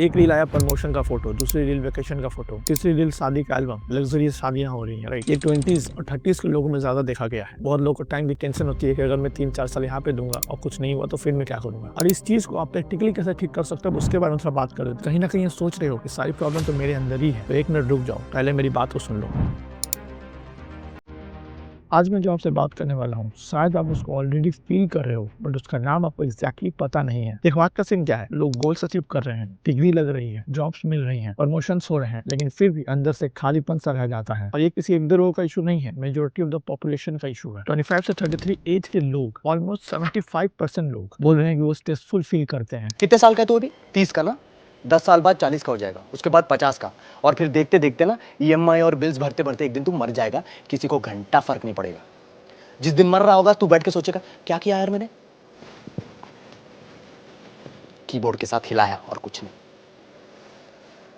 एक रील आया प्रमोशन का फोटो, दूसरी रील वेकेशन का फोटो, तीसरी रील शादी का एल्बम, लग्जरियस शादियां हो रही हैं, राइट। ये 20s और 30s के लोगों में ज्यादा देखा गया है। बहुत लोगों को टाइम की टेंशन होती है कि अगर मैं 3-4 साल यहाँ पे दूंगा और कुछ नहीं हुआ तो फिर मैं क्या करूंगा, और इस चीज को आप प्रैक्टिकली कैसे ठीक कर सकते हो उसके बारे में थोड़ा बात कर रहे हैं। कहीं ना कहीं ये सोच रहे हो कि सारी प्रॉब्लम तो मेरे अंदर ही है, तो 1 मिनट रुक जाओ, पहले मेरी बात को सुन लो। आज मैं जो आपसे बात करने वाला हूँ, शायद आप उसको ऑलरेडी फील कर रहे हो, बट उसका नाम आपको एग्जैक्टली पता नहीं है। देखो, आज का सीन क्या है, लोग गोल्स अचीव कर रहे हैं, डिग्री लग रही है, जॉब्स मिल रही हैं, प्रमोशंस हो रहे हैं, लेकिन फिर भी अंदर से खालीपन सा रह जाता है। और ये किसी एक दो लोगों का इशू नहीं है, मेजोरिटी ऑफ द पॉपुलेशन का इशू है। 25 से 33 एज के लोग, ऑलमोस्ट 75% लोग बोल रहे हैं कि वो स्ट्रेसफुल फील करते हैं। कितने साल का है तू अभी? 30 का ना? 10 साल बाद 40 का हो जाएगा, उसके बाद 50 का, और फिर देखते देखते ना ईएमआई और बिल्स भरते भरते एक दिन तू मर जाएगा। किसी को घंटा फर्क नहीं पड़ेगा। जिस दिन मर रहा होगा तू बैठ के सोचेगा, क्या किया यार मैंने? कीबोर्ड के साथ हिलाया और कुछ नहीं।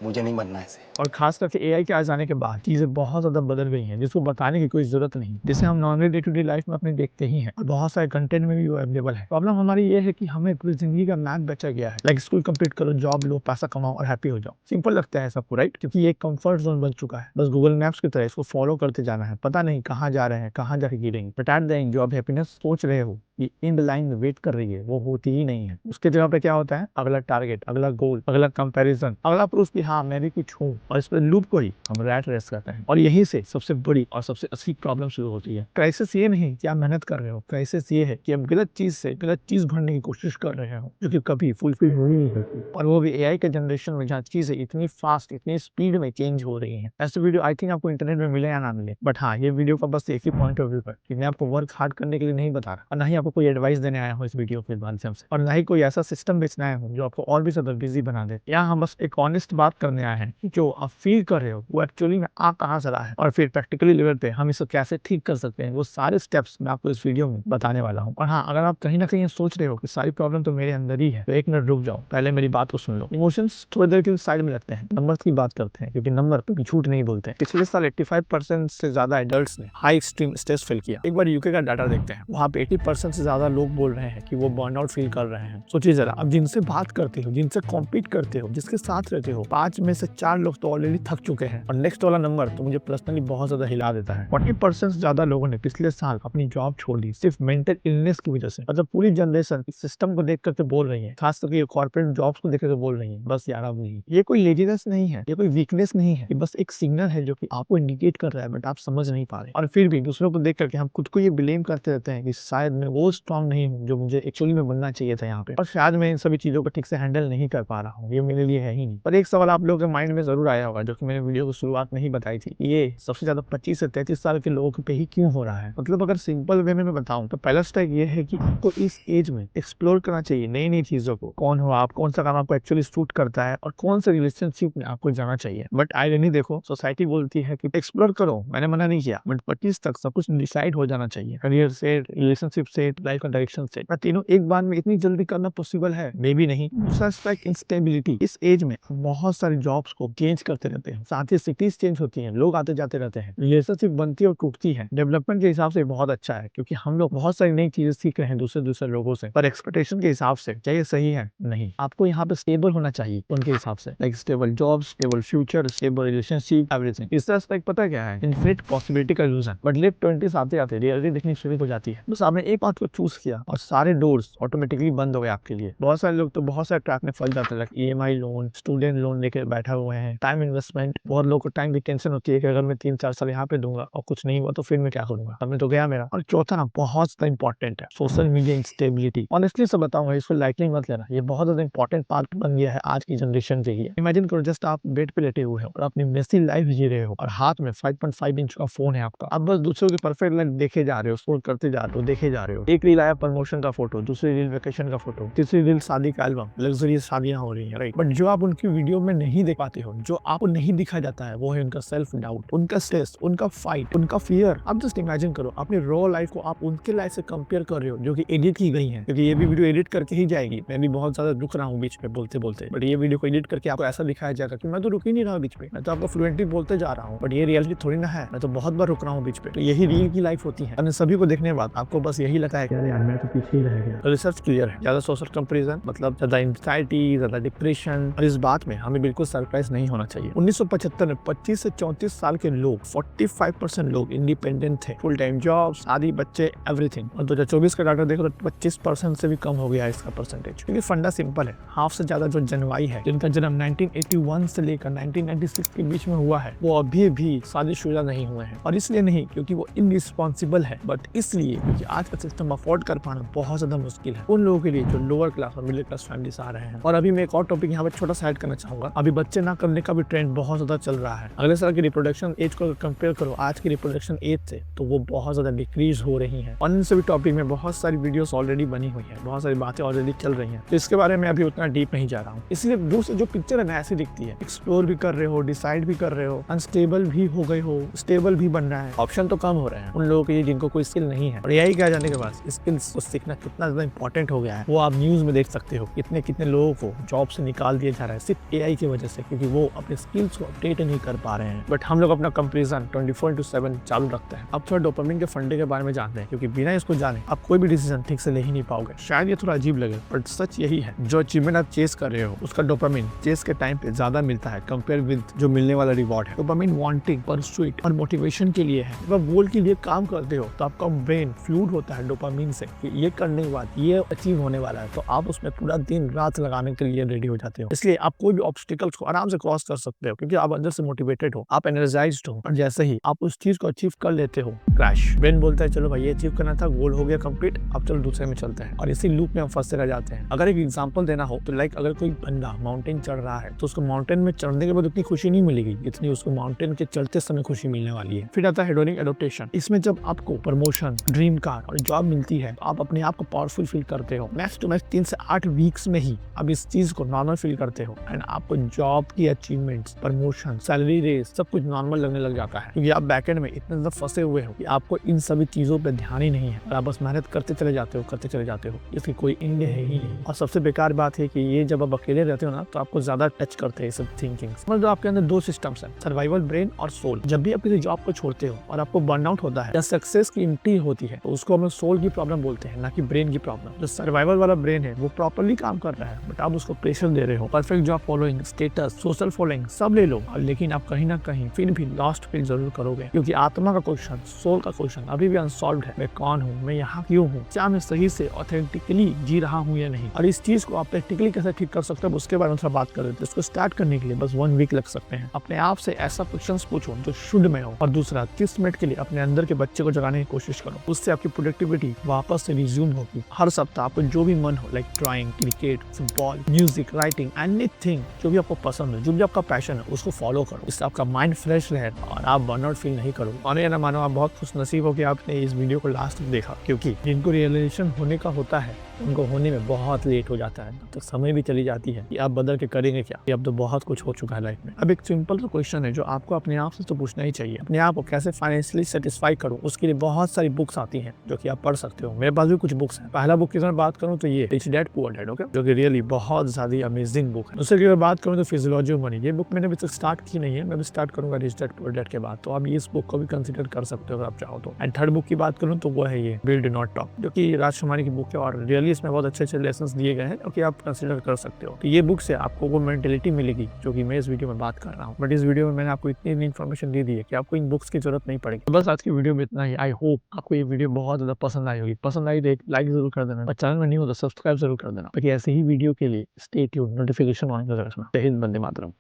मुझे नहीं मरना ऐसे। और खास करके एआई के आ जाने के बाद चीजें बहुत ज्यादा बदल गई हैं, जिसको बताने की कोई जरूरत नहीं, जिसे हम normally day to day life में अपने देखते ही हैं, और बहुत सारे कंटेंट में भी वो अवेलेबल है। प्रॉब्लम हमारी ये है कि हमें पूरी जिंदगी का मैथ बचा गया है, लाइक स्कूल कंप्लीट करो, जॉब लो, पैसा कमाओ और हैप्पी हो जाओ। सिंपल लगता है सबको, राइट, क्योंकि ये एक कंफर्ट जोन बन चुका है। बस गूगल मैप्स की तरह इसको फॉलो करते जाना है, पता नहीं कहाँ जा रहे हैं, कहाँ जाके गिरेंगे। बट एट द एंड जो आप हैप्पीनेस सोच रहे हो ये इन लाइन में वेट कर रही है, वो होती ही नहीं है। उसके जगह पे क्या होता है, अगला टारगेट, अगला गोल, अगला कंपैरिजन, अगला प्रूफ कि हाँ मैं भी कुछ हूँ, और इस पर लूप को ही हम रैट रेस करते हैं। और यहीं से सबसे बड़ी और सबसे असली प्रॉब्लम शुरू होती है। क्राइसिस ये नहीं कि आप मेहनत कर रहे हो, क्राइसिस ये है कि आप गलत चीज से गलत चीज भरने की कोशिश कर रहे हो, जो कि कभी फुलफिल हो ही नहीं सकती। और वो भी एआई के जनरेशन में, जहाँ चीजें इतनी फास्ट, इतनी स्पीड में चेंज हो रही है। ऐसे वीडियो आई थिंक आपको इंटरनेट में मिले या ना मिले, बट हाँ, ये वीडियो का बस एक ही पॉइंट ऑफ व्यू पर कि मैं आपको वर्क हार्ड करने के लिए नहीं बता रहा, और ना ही आपको कोई एडवाइस देने आया हूँ इस वीडियो के माध्यम से, और ना ही कोई ऐसा सिस्टम बेचना आया हूँ जो आपको और भी ज्यादा बिजी बना दे। यहाँ हम बस एक ऑनेस्ट बात करने आए हैं कि जो आप फील कर रहे हो वो एक्चुअली में आ कहाँ से रहा है, और फिर प्रैक्टिकली लेवल पे हम इसको कैसे ठीक कर सकते हैं, वो सारे स्टेप्स मैं आपको इस वीडियो में बताने वाला हूँ। और हाँ, अगर आप कहीं ना कहीं सोच रहे हो कि सारी प्रॉब्लम तो मेरे अंदर ही है, तो 1 मिनट रुक जाओ, पहले मेरी बात को सुन लो। इमोशंस थोड़ी देर के साइड में रखते हैं, नंबर्स की बात करते हैं, क्योंकि नंबर कभी झूठ नहीं बोलते हैं। पिछले साल 85% से ज्यादा एडल्ट्स ने हाई एक्सट्रीम स्ट्रेस फील किया। एक बार यूके का डाटा देखते हैं, वहाँ पे 80% से ज्यादा लोग बोल रहे हैं कि वो बर्नआउट फील कर रहे हैं। सोचिए जरा, अब जिनसे बात करते हो, जिनसे कॉम्पीट करते हो, जिसके साथ रहते हो, 5 में से 4 लोग तो ऑलरेडी थक चुके हैं। और नेक्स्ट वाला नंबर तो मुझे पर्सनली बहुत ज्यादा हिला देता है। 40% से ज्यादा लोगों ने पिछले साल अपनी जॉब छोड़ दी, सिर्फ मेंटल इलनेस की वजह से। मतलब पूरी जनरेशन इस सिस्टम को देख करके बोल रही है, खास करके कॉर्पोरेट जॉब्स को देख करके बोल रही है, बस यार अब नहीं। ये कोई लेजीनेस नहीं है, ये कोई वीकनेस नहीं है, ये बस एक सिग्नल है जो कि आपको इंडिकेट कर रहा है, बट आप समझ नहीं पा रहे। और फिर भी दूसरों को देख करके हम खुद को ये ब्लेम करते रहते हैं कि शायद मैं वो स्ट्रांग नहीं हूँ जो मुझे एक्चुअली में बनना चाहिए था यहाँ पे, और शायद मैं इन सभी चीजों को ठीक से हैंडल नहीं कर पा रहा हूँ, ये मेरे लिए है ही नहीं। पर एक सवाल आप लोगों के माइंड में जरूर आया होगा, जो कि मैंने वीडियो को शुरुआत में ही बताई थी, ये सबसे ज्यादा 25 से 33 साल के लोगों पे ही क्यों हो रहा है। मतलब अगर सिंपल वे में मैं बताऊं तो पहला स्टेप ये है कि आपको इस एज में एक्सप्लोर करना चाहिए नई नई चीजों को। कौन हो आप, कौन सा काम आपको एक्चुअली सूट करता है, और कौन से रिलेशनशिप में आपको जाना चाहिए। बट आइरनी देखो, सोसाइटी बोलती है कि एक्सप्लोर करो, मैंने मना नहीं किया, बट 25 तक सब कुछ डिसाइड हो जाना चाहिए, करियर से, रिलेशनशिप से, लाइफ का डायरेक्शन से। तीनों एक बार में इतनी जल्दी करना पॉसिबल है? मे भी नहीं। दूसरा एस्पेक्ट इंस्टेबिलिटी। इस एज में बहुत सारे जॉब्स को चेंज करते रहते हैं, साथ ही सिटीज चेंज होती हैं, लोग आते जाते रहते हैं, रिलेशनशिप बनती और टूटती है। डेवलपमेंट के हिसाब से बहुत अच्छा है, क्योंकि हम लोग बहुत सारी नई चीजें सीख रहे हैं दूसरे लोगों से, पर एक्सपेक्टेशन के हिसाब से क्या ये सही है? नहीं। आपको यहाँ पे स्टेबल होना चाहिए उनके हिसाब से, like stable job, stable future, stable relationship, everything. इसका एस्पेक्ट पता क्या है? इन्फिनिट पॉसिबिलिटी का इल्यूजन। बट लेट 20s आते आते रियलिटी दिखनी शुरू हो जाती है। बस आपने एक बात को चूज किया और सारे डोर्स ऑटोमेटिकली बंद हो गए आपके लिए। बहुत सारे लोग तो बहुत सारे ट्रैप में फंस जाते हैं, ईएमआई लोन, स्टूडेंट लोन लेकर बैठा हुए हैं, टाइम इन्वेस्टमेंट। बहुत लोगों को टाइम की टेंशन होती है कि अगर मैं 3-4 साल यहाँ पे दूंगा और कुछ नहीं हुआ तो फिर मैं क्या करूंगा, हमने तो गया मेरा। और चौथा ना, बहुत ज्यादा इंपॉर्टेंट है, सोशल मीडिया इंस्टेबिलिटी। ऑनेस्टली सब बताऊंगा, इसको लाइटली मत लेना, ये बहुत ज्यादा इंपॉर्टेंट पार्ट बन गया है आज की जनरेशन के लिए। इमेजिन करो, जस्ट आप बेड पे लेटे हुए हो और अपनी मेसी लाइफ जी रहे हो, और हाथ में 5.5 इंच का फोन है आपका। आप बस दूसरों की परफेक्ट लाइफ देखे जा रहे हो, स्क्रॉल करते जा रहे हो, देखे जा रहे हो। एक रील आया प्रमोशन का फोटो, दूसरी रील वेकेशन का फोटो, तीसरी रील शादी का एल्बम, लग्जरियस शादियां हो रही हैं, राइट। बट जो आप उनकी वीडियो में नहीं देख पाते हो, जो आपको नहीं दिखा जाता है वो है उनका सेल्फ डाउट, उनका स्ट्रेस, उनका फाइट, उनका फियर। अब जस्ट इमेजिन करो अपनी रॉ लाइफ को आप उनके लाइफ से कंपेयर कर रहे हो जो कि एडिट की गई है, क्योंकि ये भी वीडियो एडिट करके ही जाएगी। मैं भी बहुत ज्यादा रुक रहा हूँ बीच में बोलते बोलते, बट ये वीडियो को एडिट करके आपको ऐसा दिखाया जाएगा कि मैं तो रुक ही नहीं रहा बीच में, मैं तो आपको फ्लुएंटली बोलते जा रहा हूँ, बट ये रियलिटी थोड़ी ना है, मैं तो बहुत बार रुक रहा हूँ बीच में। तो यही रील की लाइफ होती है। सभी को देखने के बाद आपको बस यही लगता है कि अरे यार मैं तो पीछे ही रह गया। रिसर्च क्लियर है, ज्यादा सोशल कंपैरिजन मतलब ज्यादा एंजाइटी, ज्यादा डिप्रेशन, और इस बात में हमें बिल्कुल सरप्राइज नहीं होना चाहिए। 1975 में 25 से 34 साल के लोग 45% लोग इंडिपेंडेंट थे, फुल टाइम जॉब, शादी, बच्चे, एवरीथिंग। और 2024 का डाटा देखो तो 25% से भी कम हो गया है इसका परसेंटेज। क्योंकि फंडा सिंपल है, हाफ से ज्यादा जो जनवाई है जिनका जन्म 1981 से लेकर 1996 के बीच में हुआ है वो अभी भी शादीशुदा नहीं हुए हैं। और इसलिए नहीं क्योंकि वो इनरिस्पॉन्सिबल है, बट इसलिए क्योंकि आज का सिस्टम अफोर्ड कर पाना बहुत ज्यादा मुश्किल है उन लोगों के लिए जो लोअर क्लास और मिडिल क्लास फैमिली से आ रहे हैं। और अभी मैं एक और टॉपिक यहाँ पे छोटा सा ऐड करना चाहूंगा। अभी बच्चे ना करने का भी ट्रेंड बहुत ज्यादा चल रहा है। अगले साल की रिप्रोडक्शन एज को कंपेयर करो आज की रिप्रोडक्शन एज से, तो वो बहुत ज्यादा डिक्रीज हो रही है। और इन सभी टॉपिक में बहुत सारी वीडियोस ऑलरेडी बनी हुई है, बहुत सारी बातें ऑलरेडी चल रही हैं, तो इसके बारे में अभी उतना डीप नहीं जा रहा हूँ। इसलिए दूर से जो पिक्चर है ना ऐसी दिखती है, एक्सप्लोर भी कर रहे हो, डिसाइड भी कर रहे हो, अनस्टेबल भी हो गए हो, स्टेबल भी बन रहा है, ऑप्शन तो कम हो रहे हैं उन लोगों के लिए जिनको कोई स्किल नहीं है। और यही कहा जाने के बाद स्किल्स को सीखना कितना ज्यादा इंपॉर्टेंट हो गया है वो आप न्यूज में देख सकते हो। कितने कितने लोगों को जॉब से निकाल दिया जा रहा है सिर्फ एआई की वजह से, क्योंकि वो अपने स्किल्स को अपडेट नहीं कर पा रहे हैं। बट हम लोग अपना कंपैरिजन 24/7 चालू रखते हैं। अब थोड़ा डोपामिन के फंडे के बारे में जानते हैं, क्योंकि बिना इसको जाने आप कोई भी डिसीजन ठीक से ले ही नहीं पाओगे। शायद ये थोड़ा अजीब लगे बट सच यही है, जो अचीवमेंट आप चेस कर रहे हो उसका डोपामिन चेस के टाइम पे ज्यादा मिलता है कंपेयर विद जो मिलने वाला रिवॉर्ड है। डोपामिन वांटिंग, परसुइट और मोटिवेशन के लिए है। जब आप गोल के लिए काम करते हो तो आपका ब्रेन फ्लूड होता है डोपामिन से कि ये करने के बाद ये अचीव होने वाला है, तो आप उसमें पूरा दिन रात लगाने के लिए रेडी हो जाते हो। इसलिए आप कोई भी ऑब्स्टिकल्स को आराम से क्रॉस कर सकते हो, क्योंकि आप अंदर से मोटिवेटेड हो, आप एनर्जाइज्ड हो। और जैसे ही आप उस चीज को अचीव कर लेते हो, क्रैश। ब्रेन बोलता है चलो भाई ये अचीव करना था, गोल हो गया कंप्लीट, अब चलो दूसरे में चलते हैं। और इसी लूप में हम फंसते रह जाते हैं। अगर एक एग्जांपल देना हो तो लाइक अगर कोई बंदा माउंटेन चढ़ रहा है तो उसको माउंटेन में चढ़ने के बाद उतनी खुशी नहीं मिलेगी जितनी उसको माउंटेन के चढ़ते समय खुशी मिलने वाली है। फिर आता है हेडोनिक एडॉप्टेशन। इसमें जब आपको प्रमोशन, ड्रीम कार और जॉब मिलती है तो आप अपने आप को पावरफुल फील करते हो। मैक्स टू मैक्स 3 से 8 वीक्स में ही आप इस चीज को नॉर्मल फील करते हो एंड आपको जॉब की अचीवमेंट्स, प्रमोशन, सैलरी रेस सब कुछ नॉर्मल लगने लग जाता है, क्योंकि आप बैकएंड में इतने ज्यादा फंसे हुए हो कि आपको इन सभी चीजों पे ध्यान ही नहीं है और आप बस मेहनत करते चले जाते हो। इसकी कोई इंड है ही नहीं। और सबसे बेकार बात है कि ये जब आप अकेले रहते हो ना तो आपको ज्यादा टच करते हैं सब थिंकिंग्स। मतलब आपके अंदर 2 सिस्टम्स हैं, सर्वाइवल ब्रेन और सोल। जब भी आप किसी जॉब को छोड़ते हो और आपको बर्नआउट होता है या सक्सेस की एंट्री होती है तो उसको हम सोल की प्रॉब्लम बोलते हैं, ना कि ब्रेन की प्रॉब्लम। जो सर्वाइवल वाला ब्रेन है वो प्रॉपर्ली काम कर रहा है बट आप उसको प्रेशर दे रहे हो। Perfect job following, status, social following सब ले लो, लेकिन आप कहीं ना कहीं फिर भी लॉस्ट फील जरूर करोगे, क्योंकि आत्मा का क्वेश्चन, सोल का क्वेश्चन अभी भी अनसॉल्व्ड है। मैं कौन हूँ, मैं यहाँ क्यों हूँ, क्या मैं सही से ऑथेंटिकली जी रहा हूँ या नहीं। और इस चीज को आप प्रैक्टिकली कैसे ठीक कर सकते हो उसके बारे में थोड़ा बात कर रहे थे। इसको स्टार्ट करने के लिए बस 1 वीक लग सकते हैं। अपने आप से ऐसा क्वेश्चन पूछो जो शुड में हो। और दूसरा 30 मिनट के लिए अपने अंदर के बच्चे को जगाने की कोशिश करो, उससे आपकी प्रोडक्टिविटी वापस से रिज्यूम होगी। हर सप्ताह आपको जो भी मन हो, like drawing, cricket, football, music, writing, anything जो भी आपको पसंद है, जो भी आपका पैशन है उसको फॉलो करो। इससे आपका माइंड फ्रेश रहे और आप बर्नआउट फील नहीं करो। मानो या ना मानो, आप बहुत खुश नसीब हो कि आपने इस वीडियो को लास्ट तक देखा, क्योंकि जिनको रियलाइजेशन होने का होता है उनको होने में बहुत लेट हो जाता है, तो समय भी चली जाती है कि आप बदल के करेंगे क्या, कि अब तो बहुत कुछ हो चुका है लाइफ में। अब एक सिंपल सा क्वेश्चन है जो आपको अपने आप से तो पूछना ही चाहिए, अपने आप को कैसे फाइनेंशियली सेटिस्फाई करूं। उसके लिए बहुत सारी बुक्स आती हैं जो कि आप पढ़ सकते हो। मेरे पास भी कुछ बुक्स हैं। पहला बुक की अगर बात करूं तो ये rich dad poor dad, okay, जो कि रियली बहुत ज्यादा अमेजिंग बुक है। दूसरे की अगर बात करूं तो फिजियोलॉजी ऑफ मनी, ये बुक मैंने अभी तक स्टार्ट की नहीं है, मैं भी स्टार्ट करूंगा रिच डैड पुअर डैड के बाद, तो आप इस बुक को भी कंसिडर कर सकते हो अगर आप चाहो तो। एंड थर्ड बुक की बात करूं तो वो है ये बिल्ड नॉट टॉप, जो कि राजकुमारी की बुक है और रियली इसमें बहुत अच्छे लेसन्स दिए गए हैं जो कि आप कंसीडर कर सकते हो। तो ये बुक से आपको वो मेंटेलिटी मिलेगी जो कि मैं इस वीडियो में बात कर रहा हूँ। बट इस वीडियो में मैंने आपको इतनी इन्फॉर्मेशन दे दी है कि आपको इन बुक्स की जरूरत नहीं पड़ेगी। तो बस आज की वीडियो में इतना ही। आई होप आपको ये वीडियो बहुत ज्यादा पसंद आई होगी। पसंद आई तो एक लाइक जरूर कर देना और चैनल में नहीं हो तो सब्सक्राइब जरूर कर देना, ताकि ऐसे ही वीडियो के लिए स्टे ट्यून्ड, नोटिफिकेशन ऑन कर रखना। जय हिंद, वंदे मातरम।